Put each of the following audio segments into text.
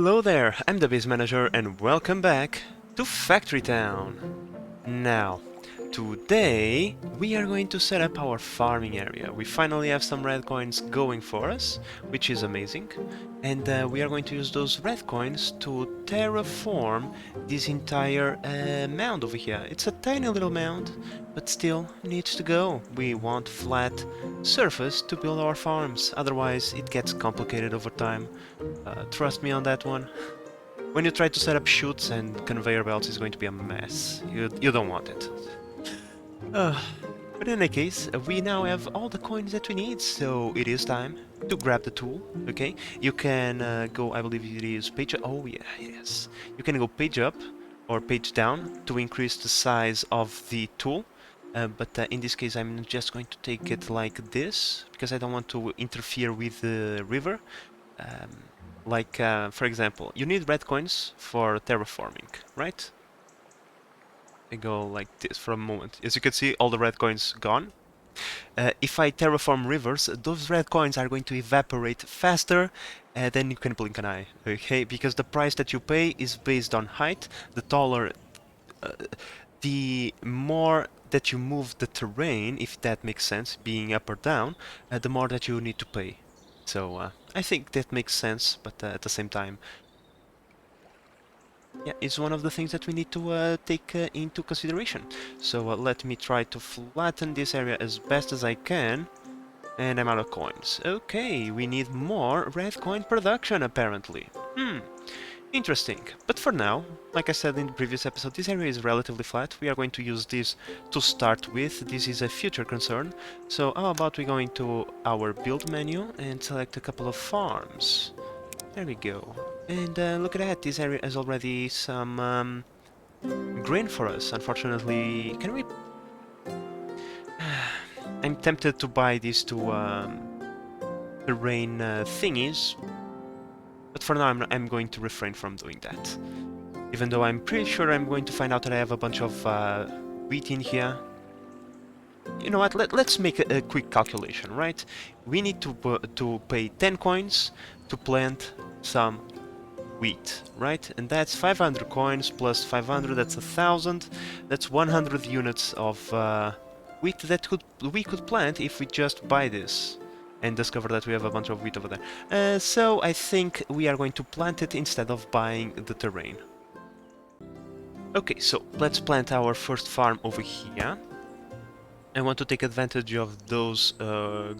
Hello there, I'm the base manager and welcome back to Factory Town. Now, today we are going to set up our farming area. We finally have some red coins going for us, which is amazing. And we are going to use those red coins to terraform this entire mound over here. It's a tiny little mound, but still needs to go. We want flat surface to build our farms, otherwise it gets complicated over time. Trust me on that one. When you try to set up chutes and conveyor belts, it's going to be a mess. You don't want it. But in any case, we now have all the coins that we need, so it is time to grab the tool, okay? You can go, I believe it is page up. Oh yeah, yes. You can go page up or page down to increase the size of the tool. But in this case, I'm just going to take it like this, because I don't want to interfere with the river. For example, you need red coins for terraforming, right? I go like this for a moment. As you can see, all the red coins gone. If I terraform rivers, those red coins are going to evaporate faster than you can blink an eye, okay? Because the price that you pay is based on height. The taller, the more that you move the terrain, if that makes sense, being up or down, the more that you need to pay. So I think that makes sense, but at the same time, yeah, it's one of the things that we need to take into consideration. So let me try to flatten this area as best as I can. And I'm out of coins. Okay, we need more red coin production, apparently. Interesting. But for now, like I said in the previous episode, this area is relatively flat. We are going to use this to start with. This is a future concern. So how about we go into our build menu and select a couple of farms. There we go. And look at that, this area has already some grain for us. Unfortunately, can we... I'm tempted to buy these two terrain thingies, but for now I'm going to refrain from doing that. Even though I'm pretty sure I'm going to find out that I have a bunch of wheat in here. You know what, let's make a quick calculation, right? We need to pay 10 coins to plant some wheat, right? And that's 500 coins plus 500, that's 1,000. That's 100 units of wheat that we could plant if we just buy this and discover that we have a bunch of wheat over there. So I think we are going to plant it instead of buying the terrain. Okay, so let's plant our first farm over here. I want to take advantage of those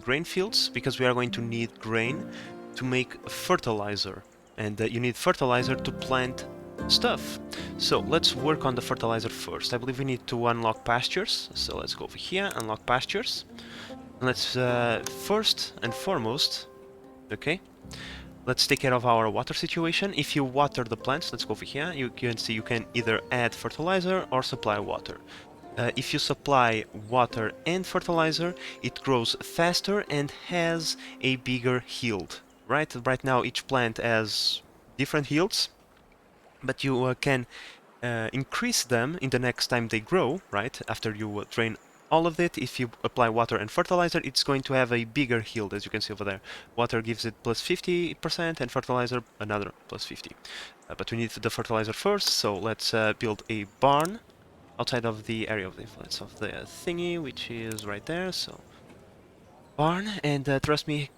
grain fields because we are going to need grain to make fertilizer. And you need fertilizer to plant stuff. So let's work on the fertilizer first. I believe we need to unlock pastures. So let's go over here, unlock pastures. Let's first and foremost, okay, let's take care of our water situation. If you water the plants, let's go over here, you can see you can either add fertilizer or supply water. If you supply water and fertilizer, it grows faster and has a bigger yield. Right now each plant has different yields, but you can increase them in the next time they grow, right? After you drain all of it, if you apply water and fertilizer, it's going to have a bigger yield, as you can see over there. Water gives it plus 50% and fertilizer another plus 50. But we need the fertilizer first, so let's build a barn outside of the area of the influence of the thingy, which is right there, so barn, and trust me,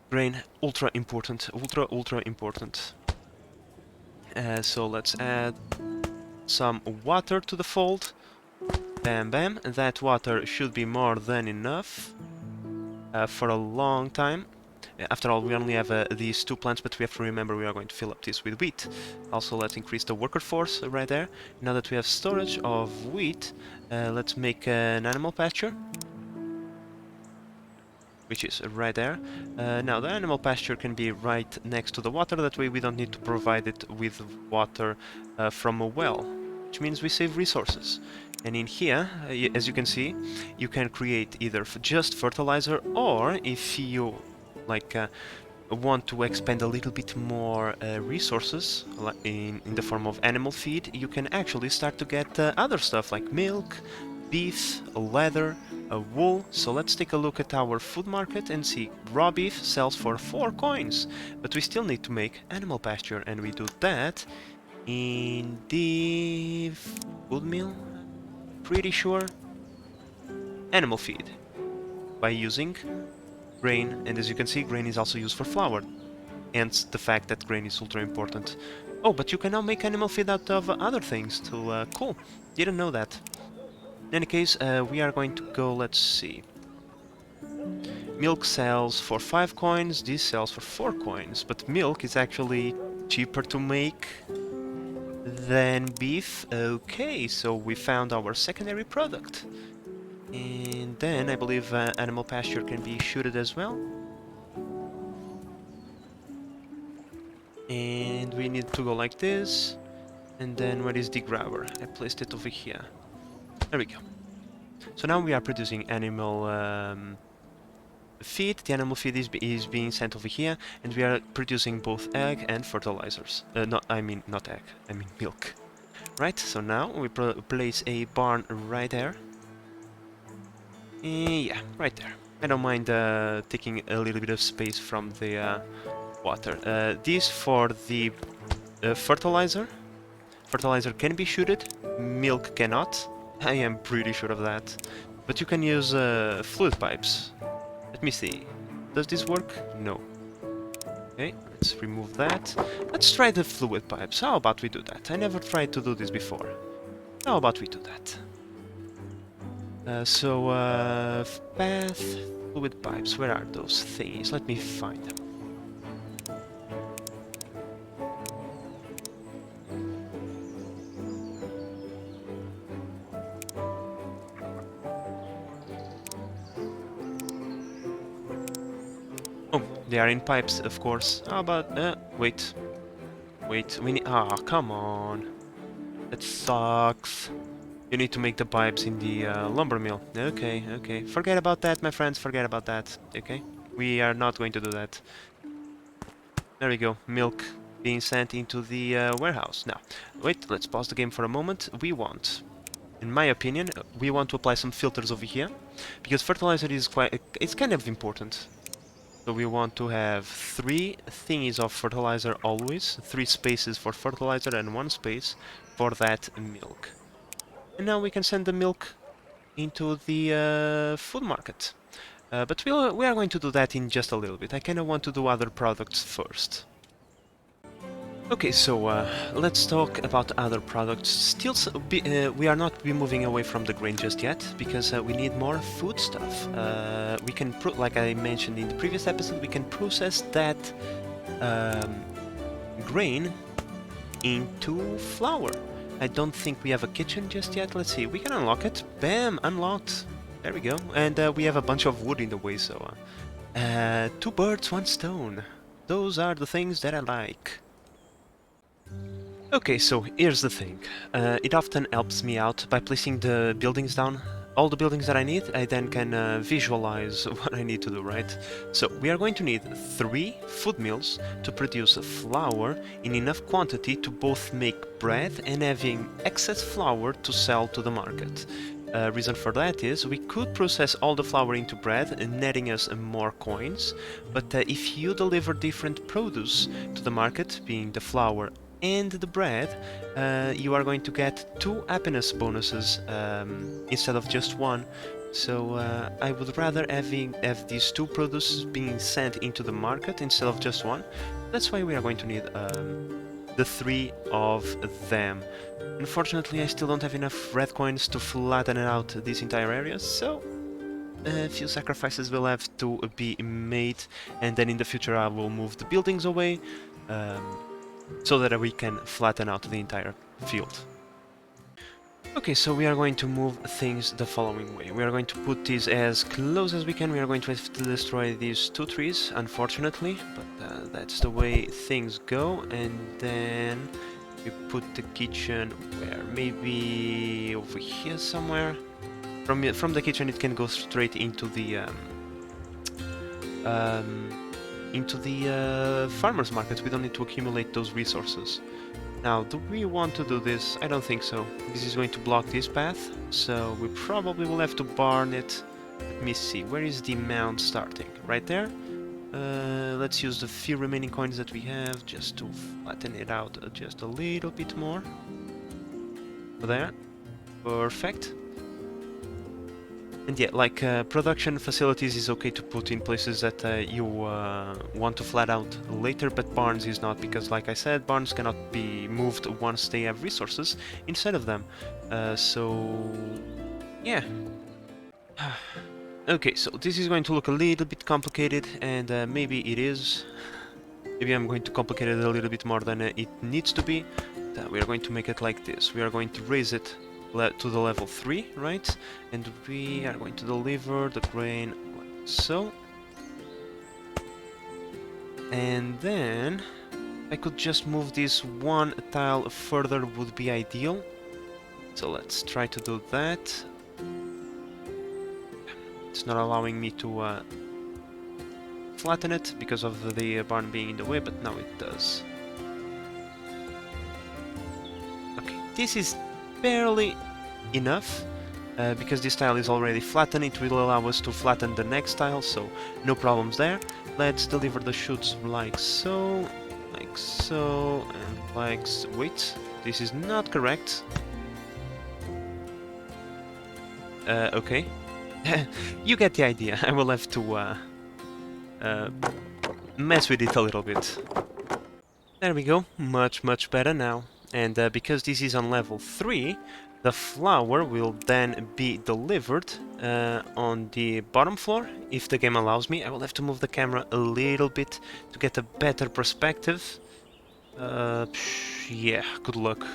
grain, ultra important, ultra important. So let's add some water to the fold. Bam bam, that water should be more than enough for a long time. After all, we only have these two plants, but we have to remember we are going to fill up this with wheat. Also, let's increase the worker force right there. Now that we have storage of wheat, let's make an animal pasture, which is right there. Now the animal pasture can be right next to the water, that way we don't need to provide it with water from a well, which means we save resources. And in here, as you can see, you can create either just fertilizer, or if you want to expand a little bit more resources in the form of animal feed, you can actually start to get other stuff like milk, beef, leather, wool. So let's take a look at our food market and see. Raw beef sells for 4 coins, but we still need to make animal pasture, and we do that in the food mill, pretty sure. Animal feed by using grain, and as you can see, grain is also used for flour, hence the fact that grain is ultra important. Oh, but you can now make animal feed out of other things too. Cool, didn't know that. In any case, we are going to go, let's see. Milk sells for 5 coins, this sells for 4 coins, but milk is actually cheaper to make than beef. Okay, so we found our secondary product. And then I believe animal pasture can be shooted as well. And we need to go like this. And then where is the grabber? I placed it over here. There we go. So now we are producing animal feed. The animal feed is being sent over here, and we are producing both egg and fertilizers. Not egg, I mean milk. Right, so now we place a barn right there. Yeah, right there. I don't mind taking a little bit of space from the water. This for the fertilizer. Fertilizer can be shooted, milk cannot. I am pretty sure of that. But you can use fluid pipes. Let me see. Does this work? No. Okay, let's remove that. Let's try the fluid pipes. How about we do that? I never tried to do this before. How about we do that? Path, fluid pipes, where are those things? Let me find them. Oh, they are in pipes, of course. How about, wait, we need, come on. That sucks. You need to make the pipes in the lumber mill. Okay, okay. Forget about that, my friends. Forget about that. Okay? We are not going to do that. There we go. Milk being sent into the warehouse. Now, wait. Let's pause the game for a moment. In my opinion, we want to apply some filters over here, because fertilizer is it's kind of important. So we want to have 3 thingies of fertilizer always, 3 spaces for fertilizer and 1 space for that milk. And now we can send the milk into the food market. But we are going to do that in just a little bit. I kind of want to do other products first. Okay, so let's talk about other products. Still, we are not moving away from the grain just yet, because we need more food stuff. We can, like I mentioned in the previous episode, we can process that grain into flour. I don't think we have a kitchen just yet. Let's see, we can unlock it. Bam, unlocked. There we go. And we have a bunch of wood in the way, so 2 birds, 1 stone. Those are the things that I like. Okay, so here's the thing. It often helps me out by placing the buildings down. All the buildings that I need, I then can visualize what I need to do, right? So we are going to need 3 food mills to produce flour in enough quantity to both make bread and having excess flour to sell to the market. Reason for that is we could process all the flour into bread, netting us more coins, but if you deliver different produce to the market, being the flour and the bread, you are going to get 2 happiness bonuses instead of just 1. So I would rather have these 2 produces being sent into the market instead of just 1. That's why we are going to need the 3 of them. Unfortunately, I still don't have enough red coins to flatten out this entire area, so a few sacrifices will have to be made, and then in the future I will move the buildings away so that we can flatten out the entire field. Okay, so we are going to move things the following way. We are going to put these as close as we can. We are going to have to destroy these 2 trees, unfortunately, but that's the way things go. And then we put the kitchen where? Maybe over here somewhere. From the kitchen it can go straight into the farmer's market. We don't need to accumulate those resources. Now, do we want to do this? I don't think so. This is going to block this path, so we probably will have to barn it. Let me see, where is the mound starting? Right there? Let's use the few remaining coins that we have just to flatten it out just a little bit more. There. Perfect. And yeah, like production facilities is okay to put in places that you want to flat out later, but barns is not, because like I said, barns cannot be moved once they have resources instead of them. So yeah. Okay, so this is going to look a little bit complicated, and maybe it is. Maybe I'm going to complicate it a little bit more than it needs to be. We are going to make it like this. We are going to raise it to the level 3, right? And we are going to deliver the grain like so. And then I could just move this one tile further would be ideal. So let's try to do that. It's not allowing me to flatten it because of the barn being in the way, but now it does. Okay, this is barely enough, because this tile is already flattened. It will allow us to flatten the next tile, so no problems there. Let's deliver the shoots like so, and like so. Wait, this is not correct. Okay. You get the idea. I will have to mess with it a little bit. There we go, much better now. And because this is on level 3, the flour will then be delivered on the bottom floor. If the game allows me, I will have to move the camera a little bit to get a better perspective. Yeah, good luck.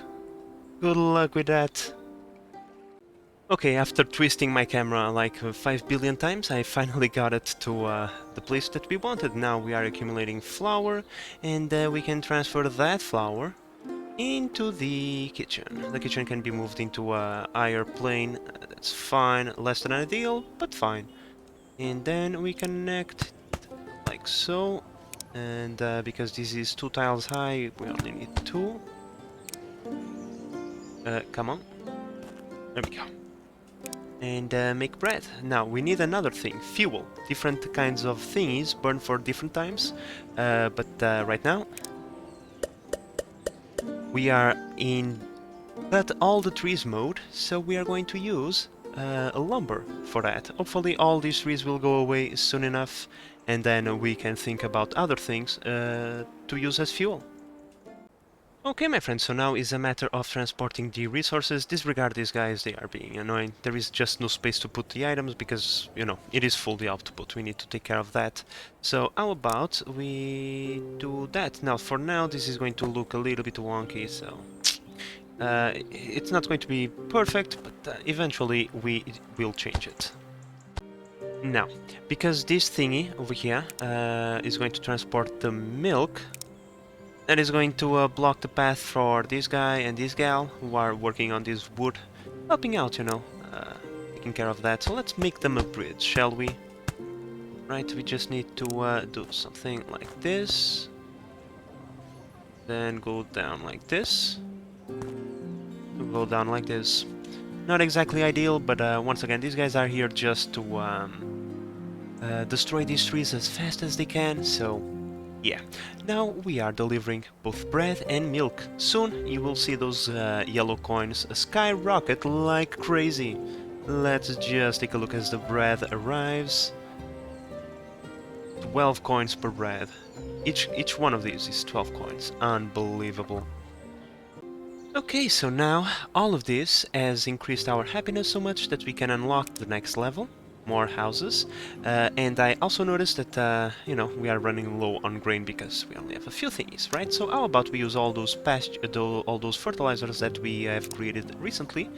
Good luck with that. Okay, after twisting my camera like 5 billion times, I finally got it to the place that we wanted. Now we are accumulating flour, and we can transfer that flour into the kitchen. The kitchen can be moved into a higher plane. That's fine, less than ideal, but fine. And then we connect like so. And because this is 2 tiles high, we only need 2. Come on. There we go. And make bread. Now we need another thing, fuel. Different kinds of thingies burn for different times, but right now we are in cut all the trees mode, so we are going to use a lumber for that. Hopefully all these trees will go away soon enough, and then we can think about other things to use as fuel. Okay, my friends, so now is a matter of transporting the resources. Disregard these guys, they are being annoying. There is just no space to put the items because, you know, it is full the output. We need to take care of that. So how about we do that? Now, for now, this is going to look a little bit wonky, so... it's not going to be perfect, but eventually we will change it. Now, because this thingy over here is going to transport the milk, that is going to block the path for this guy and this gal who are working on this wood, helping out, you know, taking care of that. So let's make them a bridge, shall we? Right, we just need to do something like this, then go down like this, go down like this. Not exactly ideal, but once again, these guys are here just to destroy these trees as fast as they can, so yeah. Now we are delivering both bread and milk. Soon you will see those yellow coins skyrocket like crazy. Let's just take a look as the bread arrives. 12 coins per bread. Each one of these is 12 coins. Unbelievable. Okay, so now all of this has increased our happiness so much that we can unlock the next level. More houses, and I also noticed that you know, we are running low on grain because we only have a few things, right? So how about we use all those all those fertilizers that we have created recently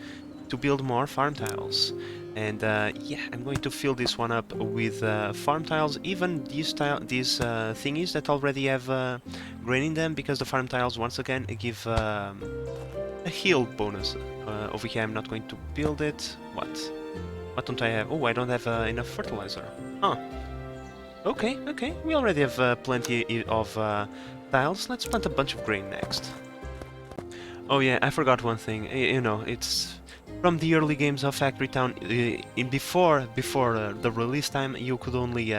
to build more farm tiles? And yeah, I'm going to fill this one up with farm tiles, even these thingies that already have grain in them, because the farm tiles once again give a heal bonus. Over here I'm not going to build it. What don't I have? Oh, I don't have enough fertilizer. Huh. Okay, we already have plenty of tiles. Let's plant a bunch of grain next. Oh yeah, I forgot one thing. You know, it's from the early games of Factory Town. In before the release time, you could only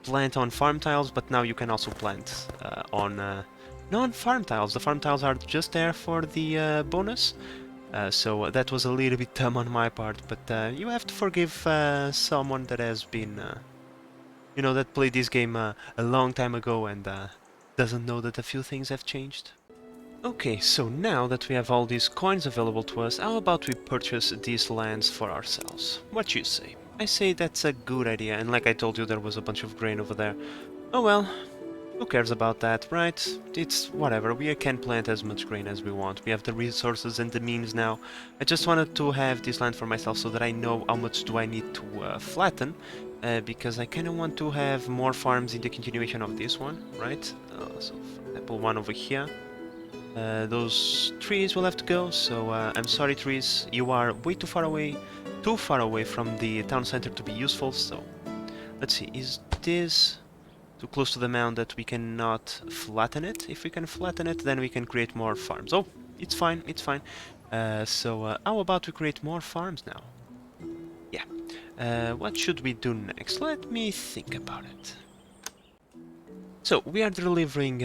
plant on farm tiles, but now you can also plant on non-farm tiles. The farm tiles are just there for the bonus. So that was a little bit dumb on my part, but you have to forgive someone that has been, you know, that played this game a long time ago and doesn't know that a few things have changed. Okay, so now that we have all these coins available to us, how about we purchase these lands for ourselves? What you say? I say that's a good idea, and like I told you, there was a bunch of grain over there. Oh well, who cares about that, right? It's whatever, we can plant as much grain as we want. We have the resources and the means now. I just wanted to have this land for myself so that I know how much do I need to flatten, because I kind of want to have more farms in the continuation of this one, right? So, for example, one over here. Those trees will have to go, so I'm sorry trees, you are way too far away from the town center to be useful, so let's see, is this too close to the mound that we cannot flatten it? If we can flatten it, then we can create more farms. Oh, it's fine, it's fine. So how about we create more farms now? Yeah. What should we do next? Let me think about it. So, we are delivering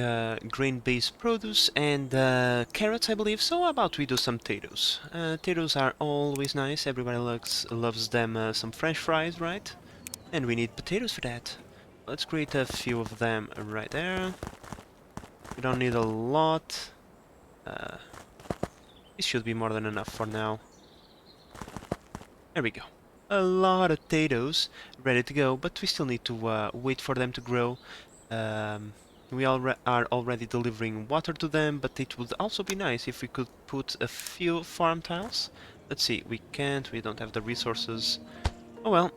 grain-based produce and carrots, I believe, so how about we do some potatoes? Potatoes are always nice, everybody loves them some french fries, right? And we need potatoes for that. Let's create a few of them right there. We don't need a lot. Uh, this should be more than enough for now. There we go. A lot of potatoes ready to go, but we still need to wait for them to grow. Um, we are already delivering water to them, but it would also be nice if we could put a few farm tiles. Let's see, we can't, we don't have the resources. Oh well,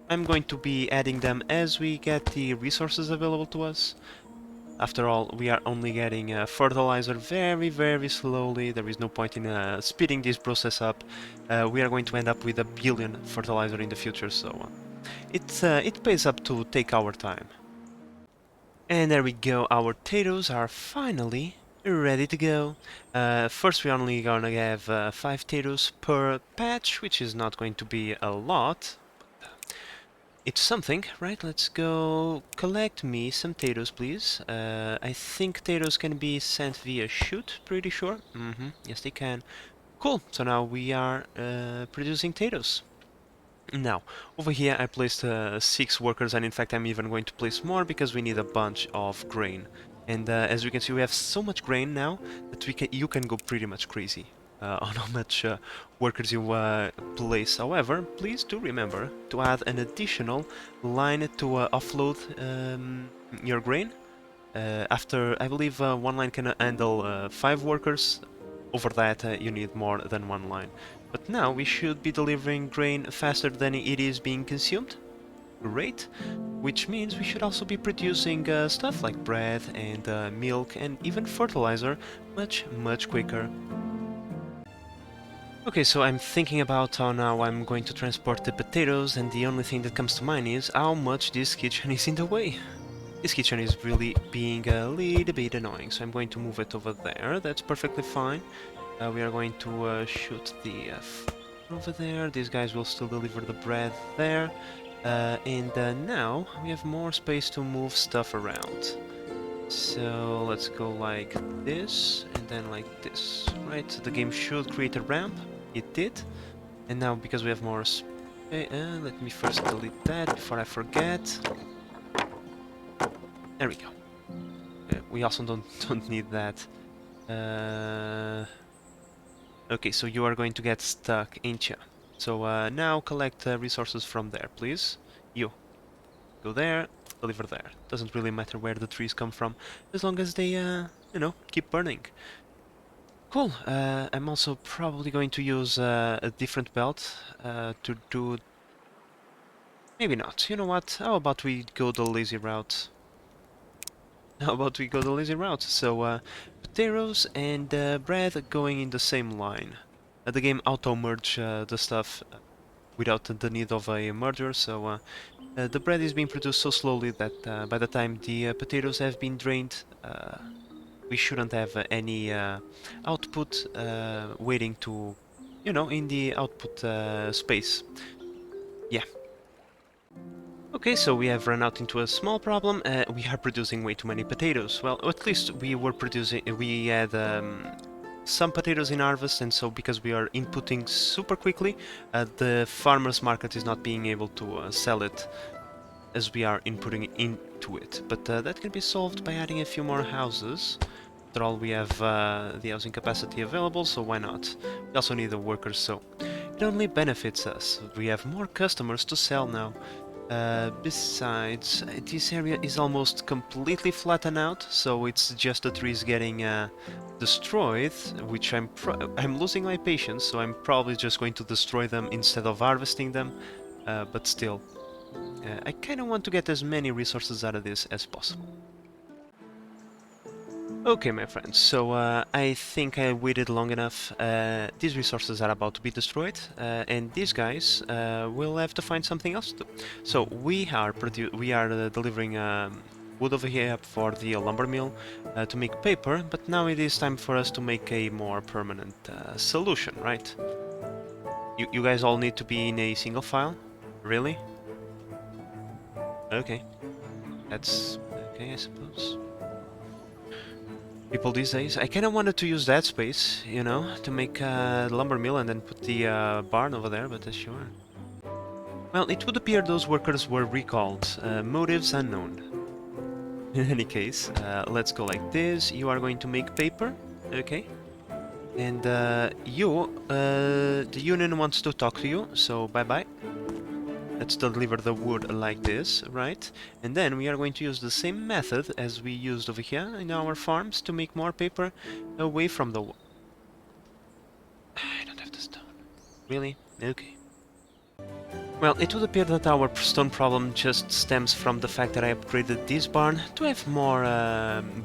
I'm going to be adding them as we get the resources available to us. After all, we are only getting fertilizer very slowly. There is no point in speeding this process up. We are going to end up with 1 billion fertilizer in the future, so it pays up to take our time. And there we go, our potatoes are finally ready to go. First we're only gonna have 5 potatoes per patch, which is not going to be a lot. It's something, right? Let's go collect me some potatoes, please. I think potatoes can be sent via chute, pretty sure. Yes they can. Cool, so now we are producing potatoes. Now, over here I placed 6 workers, and in fact I'm even going to place more because we need a bunch of grain. And as you can see, we have so much grain now that you can go pretty much crazy on how much workers you place. However, please do remember to add an additional line to offload your grain. After, I believe one line can handle 5 workers. Over that, you need more than one line. But now we should be delivering grain faster than it is being consumed. Great. Which means we should also be producing stuff like bread and milk and even fertilizer much quicker. Okay, so I'm thinking about how now I'm going to transport the potatoes, and the only thing that comes to mind is how much this kitchen is in the way. This kitchen is really being a little bit annoying, so I'm going to move it over there. That's perfectly fine. We are going to shoot the over there. These guys will still deliver the bread there. And now we have more space to move stuff around. So let's go like this, and then like this, right? The game should create a ramp. It did. And now, because we have more space, let me first delete that before I forget. There we go. We also don't need that. Okay, so you are going to get stuck, ain't ya? So now collect resources from there, please. You. Go there, deliver there. Doesn't really matter where the trees come from, as long as they, you know, keep burning. Cool. I'm also probably going to use a different belt to do... Maybe not. You know what? How about we go the lazy route? How about we go the lazy route? So, potatoes and bread going in the same line. The game auto-merge the stuff without the need of a merger, so the bread is being produced so slowly that by the time the potatoes have been drained, we shouldn't have any output waiting to, you know, in the output space. Yeah. Okay, so we have run out into a small problem. We are producing way too many potatoes. Well, at least we were producing, we had some potatoes in harvest, and so because we are inputting super quickly, the farmer's market is not being able to sell it as we are inputting into it. But that can be solved by adding a few more houses. After all, we have the housing capacity available, so why not? We also need the workers, so it only benefits us. We have more customers to sell now. Besides, this area is almost completely flattened out, so it's just the trees getting destroyed, which I'm losing my patience, so I'm probably just going to destroy them instead of harvesting them. But still, I kind of want to get as many resources out of this as possible. Okay, my friends, so I think I waited long enough. These resources are about to be destroyed, and these guys will have to find something else to do. So we are delivering wood over here for the lumber mill to make paper, but now it is time for us to make a more permanent solution, right? You guys all need to be in a single file? Really? Okay. That's okay, I suppose. People these days. I kind of wanted to use that space, you know, to make a lumber mill and then put the barn over there, but sure. Well, it would appear those workers were recalled. Motives unknown. In any case, let's go like this. You are going to make paper, okay? And the union wants to talk to you, so bye-bye. Let's deliver the wood like this, right? And then we are going to use the same method as we used over here in our farms to make more paper away from the wall. I don't have the stone. Really? Okay. Well, it would appear that our stone problem just stems from the fact that I upgraded this barn to have more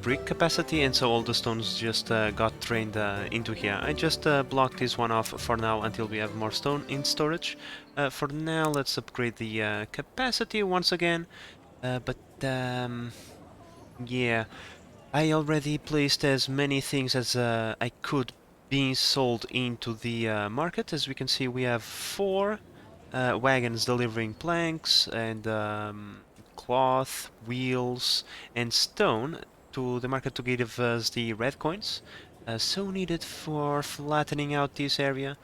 brick capacity, and so all the stones just got drained into here. I just blocked this one off for now until we have more stone in storage. For now, let's upgrade the capacity once again, yeah, I already placed as many things as I could being sold into the market. As we can see, we have 4 wagons delivering planks and cloth, wheels, and stone to the market to give us the red coins. So needed for flattening out this area.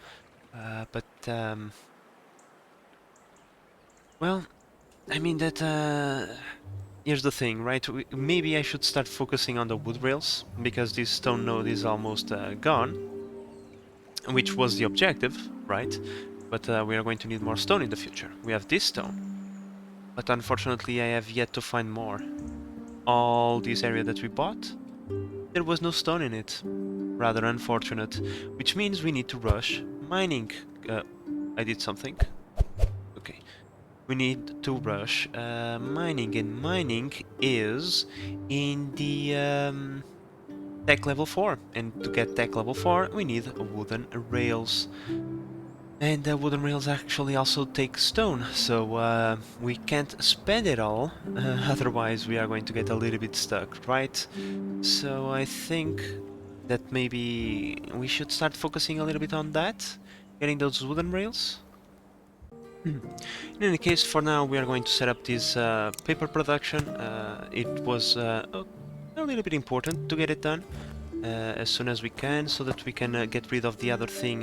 Well, I mean that here's the thing, right? Maybe I should start focusing on the wood rails, because this stone node is almost gone, which was the objective, right? But we are going to need more stone in the future. We have this stone, but unfortunately I have yet to find more. All this area that we bought, there was no stone in it. Rather unfortunate, which means we need to rush mining. I did something. Okay. We need to rush mining, and mining is in the tech level 4, and to get tech level 4 we need wooden rails, and wooden rails actually also take stone, so we can't spend it all, otherwise we are going to get a little bit stuck, right? So I think that maybe we should start focusing a little bit on that, getting those wooden rails. In any case, for now we are going to set up this paper production. It was a little bit important to get it done as soon as we can, so that we can get rid of the other thing.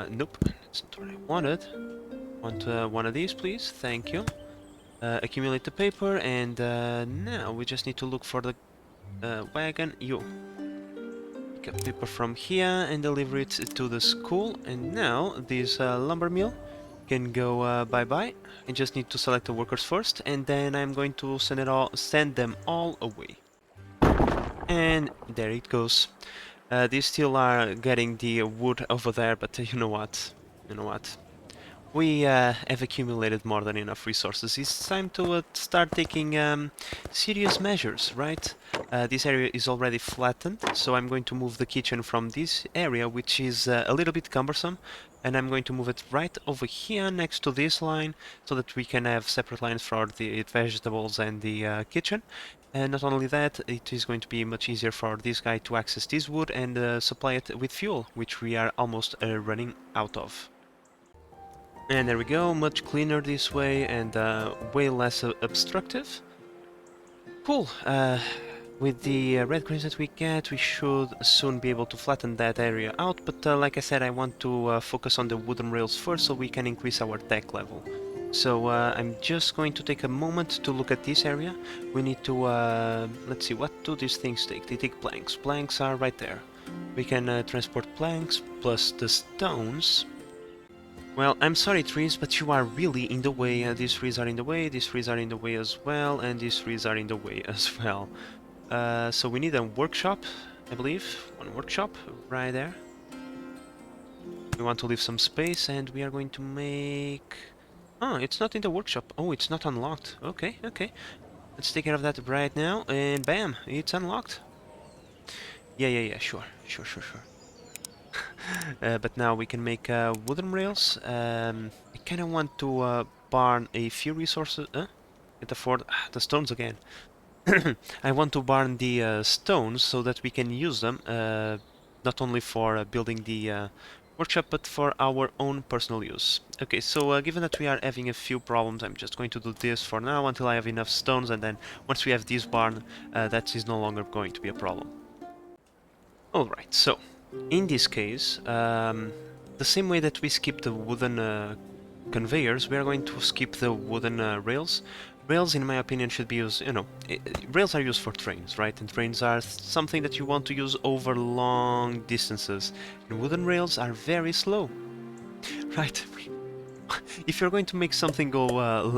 Nope, that's not what I wanted. Want one of these, please? Thank you. Accumulate the paper, and now we just need to look for the wagon. You pick up paper from here and deliver it to the school, and now this lumber mill can go bye-bye. I just need to select the workers first, and then I'm going to send them all away. And there it goes. These still are getting the wood over there, but you know what? You know what? We have accumulated more than enough resources. It's time to start taking serious measures, right? This area is already flattened, so I'm going to move the kitchen from this area, which is a little bit cumbersome, and I'm going to move it right over here next to this line, so that we can have separate lines for the vegetables and the kitchen. And not only that, it is going to be much easier for this guy to access this wood and supply it with fuel, which we are almost running out of. And there we go, much cleaner this way and way less obstructive. Cool. With the red grains that we get, we should soon be able to flatten that area out, but like I said, I want to focus on the wooden rails first so we can increase our tech level. So I'm just going to take a moment to look at this area. We need to, let's see, what do these things take? They take planks. Planks are right there. We can transport planks plus the stones. Well, I'm sorry trees, but you are really in the way. These trees are in the way, these trees are in the way as well, and these trees are in the way as well. So we need a workshop, I believe. One workshop right there. We want to leave some space and we are going to make... Oh, it's not in the workshop. Oh, it's not unlocked. Okay, okay. Let's take care of that right now and bam, it's unlocked. Yeah, sure. But now we can make wooden rails. I kind of want to barn a few resources. Get afford the stones again. I want to barn the stones so that we can use them not only for building the workshop but for our own personal use. Okay, so given that we are having a few problems, I'm just going to do this for now until I have enough stones, and then once we have this barn, that is no longer going to be a problem. Alright, so in this case, the same way that we skip the wooden conveyors, we are going to skip the wooden rails. Rails, in my opinion, should be used, rails are used for trains, right? And trains are something that you want to use over long distances. And wooden rails are very slow, right? If you're going to make something go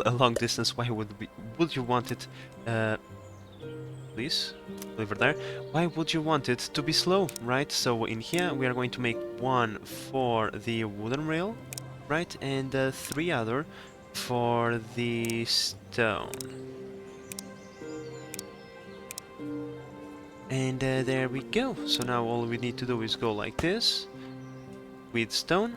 a long distance, why would you want it, please, over there, why would you want it to be slow, right? So in here, we are going to make one for the wooden rail, right? And 3 other for the stone. And there we go. So now all we need to do is go like this with stone,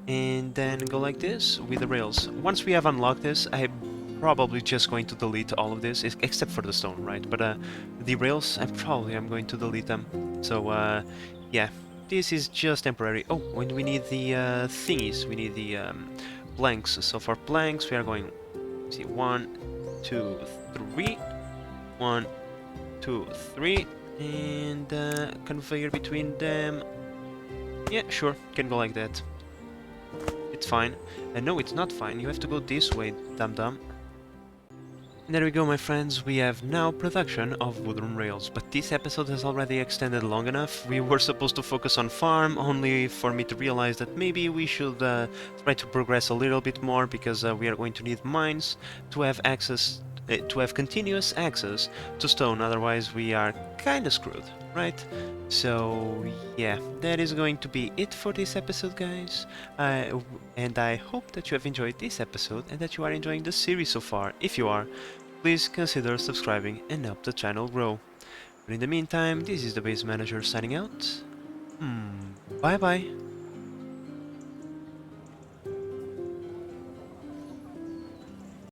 and then go like this with the rails. Once we have unlocked this, I'm probably just going to delete all of this, except for the stone, right? But the rails, I'm going to delete them. So yeah, this is just temporary. Oh, when we need the thingies, we need the planks. So for planks, we are going, see, 1, 2, 3, 1, 2, 3, and conveyor between them. Yeah, sure, can go like that. It's fine. No, it's not fine. You have to go this way, dum-dum. And there we go, my friends, we have now production of wooden rails, but this episode has already extended long enough. We were supposed to focus on farm, only for me to realize that maybe we should try to progress a little bit more, because we are going to need mines to have access, to have continuous access to stone, otherwise we are kinda screwed, right? So yeah, that is going to be it for this episode, guys, and I hope that you have enjoyed this episode and that you are enjoying the series so far. If you are, please consider subscribing and help the channel grow. But in the meantime, this is the Base Manager signing out. Bye bye.